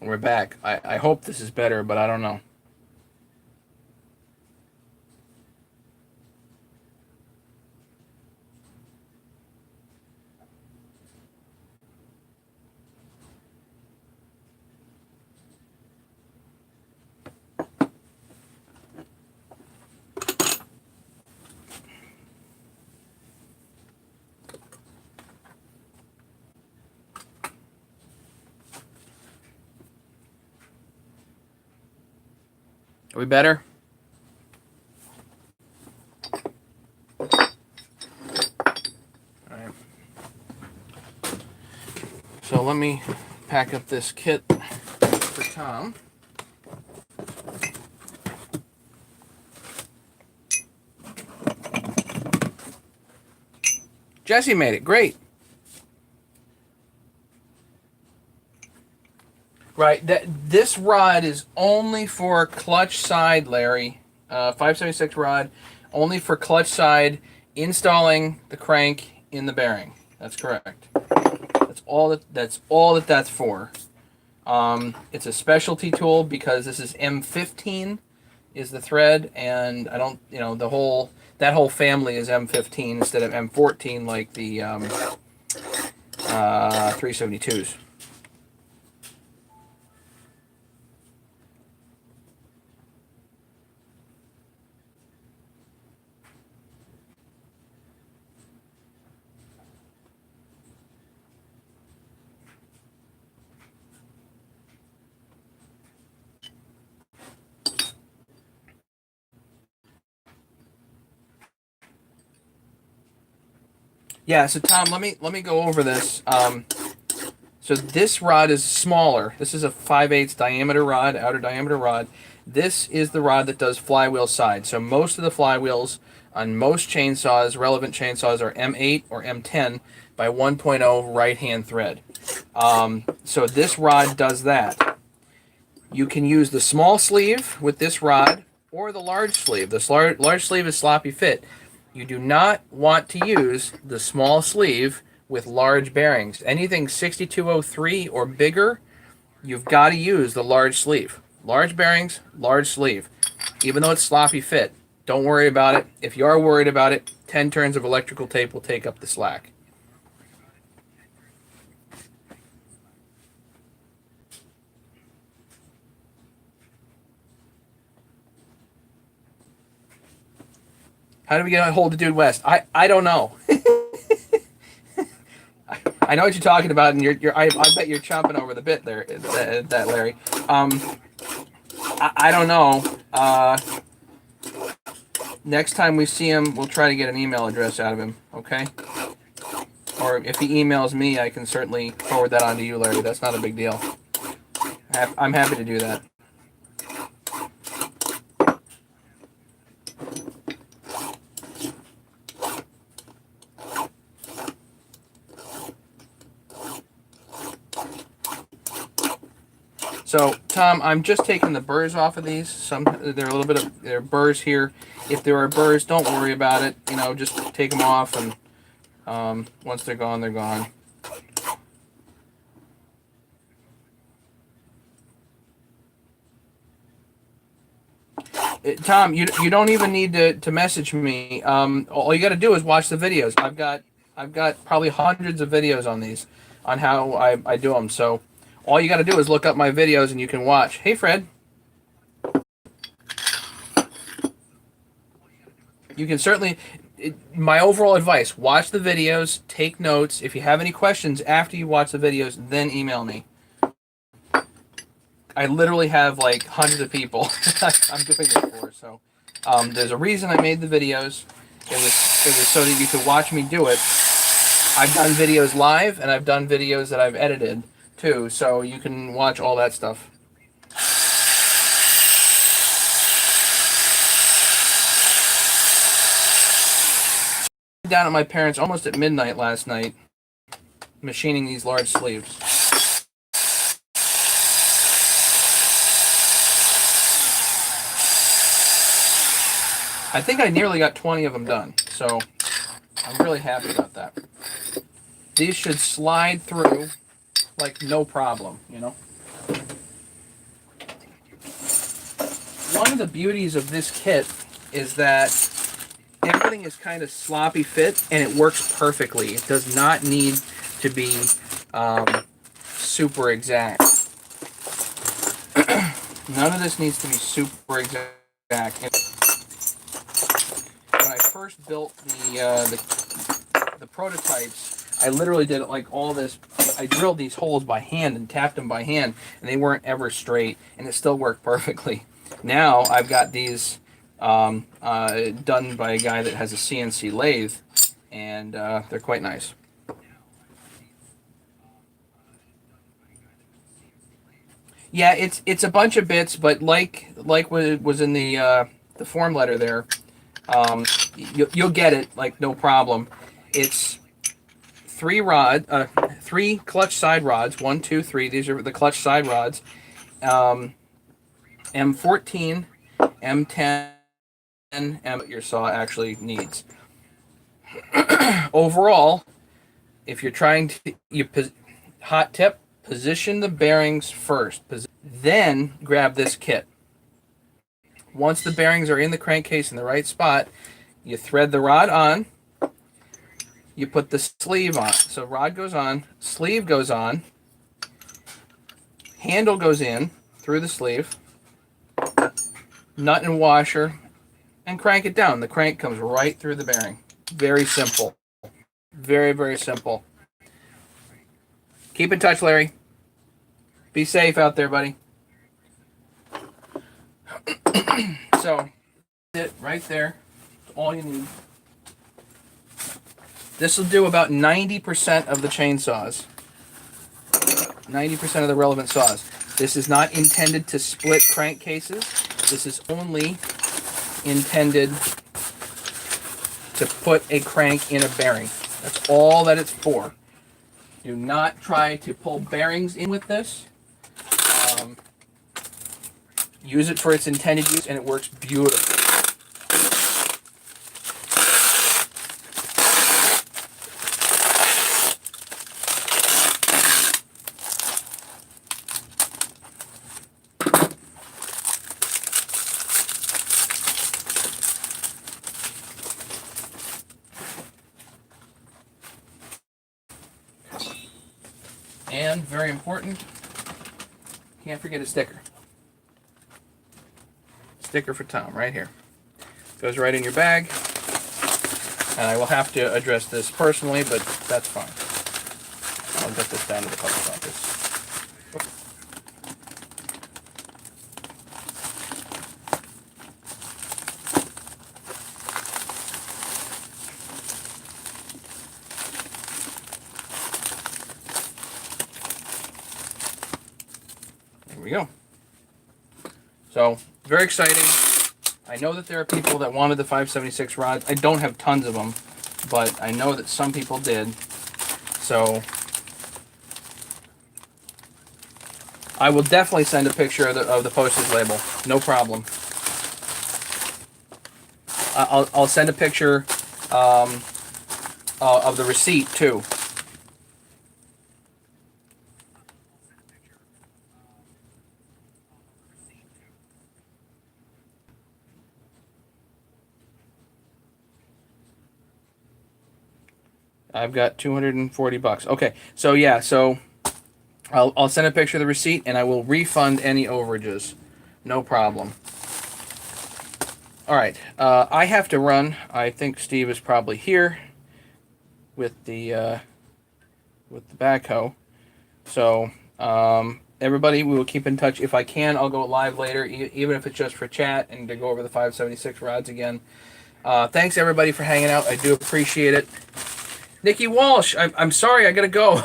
We're back. I hope this is better, but I don't know. Are we better? All right. So let me pack up this kit for Tom. Jesse made it. Great. Right. This rod is only for clutch side, Larry. 576 rod, only for clutch side, installing the crank in the bearing. That's correct. That's all that. That's for. It's a specialty tool because this is M15 is the thread, and I don't, that whole family is M15 instead of M14 like the 372s. Yeah, so Tom, let me go over this. So this rod is smaller. This is a 5/8 diameter rod, outer diameter rod. This is the rod that does flywheel side. So most of the flywheels on most chainsaws, relevant chainsaws, are M8 or M10 by 1.0 right hand thread. So this rod does that. You can use the small sleeve with this rod or the large sleeve. This large sleeve is sloppy fit. You do not want to use the small sleeve with large bearings. Anything 6203 or bigger, you've got to use the large sleeve. Large bearings, large sleeve. Even though it's sloppy fit, don't worry about it. If you are worried about it, 10 turns of electrical tape will take up the slack. How do we get a hold of Dude West? I don't know. I know what you're talking about, and I bet you're chomping over the bit there, that Larry. I don't know. Next time we see him, we'll try to get an email address out of him. Okay? Or if he emails me, I can certainly forward that on to you, Larry. That's not a big deal. I'm happy to do that. So, Tom, I'm just taking the burrs off of these. There are a little bit of there are burrs here. If there are burrs, don't worry about it. Just take them off, and once they're gone, they're gone. Tom, you don't even need to message me. All you got to do is watch the videos. I've got probably hundreds of videos on these, on how I do them. So all you got to do is look up my videos and you can watch. Hey, Fred. You can certainly. My overall advice: watch the videos, take notes. If you have any questions after you watch the videos, then email me. I literally have like hundreds of people I'm doing it for. So there's a reason I made the videos. It was so that you could watch me do it. I've done videos live and I've done videos that I've edited too, so you can watch all that stuff. Down at my parents' almost at midnight last night, machining these large sleeves. I think I nearly got 20 of them done, so I'm really happy about that. These should slide through like no problem. one of the beauties of this kit is that everything is kind of sloppy fit and it works perfectly. It does not need to be super exact. None of this needs to be super exact. When I first built the prototypes, I literally did like all this. I drilled these holes by hand and tapped them by hand, and they weren't ever straight, and it still worked perfectly. Now I've got these done by a guy that has a CNC lathe, and they're quite nice. Yeah, it's a bunch of bits, but like what was in the form letter there, you'll get it like no problem. It's three clutch side rods. 1, 2, 3. These are the clutch side rods. M14, M10, M your saw actually needs. Overall, if you're trying to hot tip, position the bearings first. Then grab this kit. Once the bearings are in the crankcase in the right spot, you thread the rod on. You put the sleeve on. So rod goes on, sleeve goes on, handle goes in through the sleeve, nut and washer, and crank it down. The crank comes right through the bearing. Very simple. Very, very simple. Keep in touch, Larry. Be safe out there, buddy. So, it right there. That's all you need. This will do about 90% of the chainsaws. 90% of the relevant saws. This is not intended to split crankcases. This is only intended to put a crank in a bearing. That's all that it's for. Do not try to pull bearings in with this. Use it for its intended use, and it works beautifully. And very important, can't forget a sticker. Sticker for Tom right here. Goes right in your bag. And I will have to address this personally, but that's fine. I'll get this down to the post office. There we go. So, very exciting. I know that there are people that wanted the 576 rods. I don't have tons of them, but I know that some people did. So, I will definitely send a picture of the postage label. No problem. I'll send a picture of the receipt too. I've got $240. Okay, so yeah, so I'll send a picture of the receipt and I will refund any overages. No problem. All right, I have to run. I think Steve is probably here with the backhoe. So everybody, we will keep in touch. If I can, I'll go live later, even if it's just for chat and to go over the 576 rods again. Thanks everybody for hanging out. I do appreciate it. Nikki Walsh, I'm sorry, I gotta go.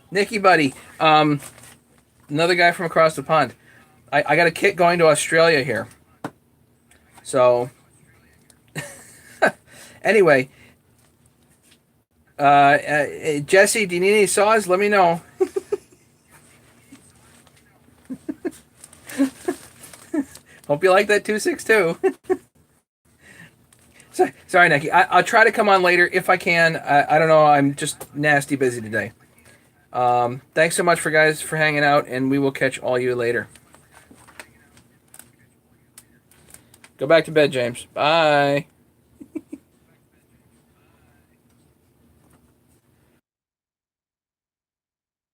Nikki, buddy, another guy from across the pond. I got a kit going to Australia here. So, anyway, Jesse, do you need any saws? Let me know. Hope you like that 262. Sorry, Nikki. I'll try to come on later if I can. I don't know. I'm just nasty busy today. Thanks so much for hanging out, and we will catch all you later. Go back to bed, James. Bye.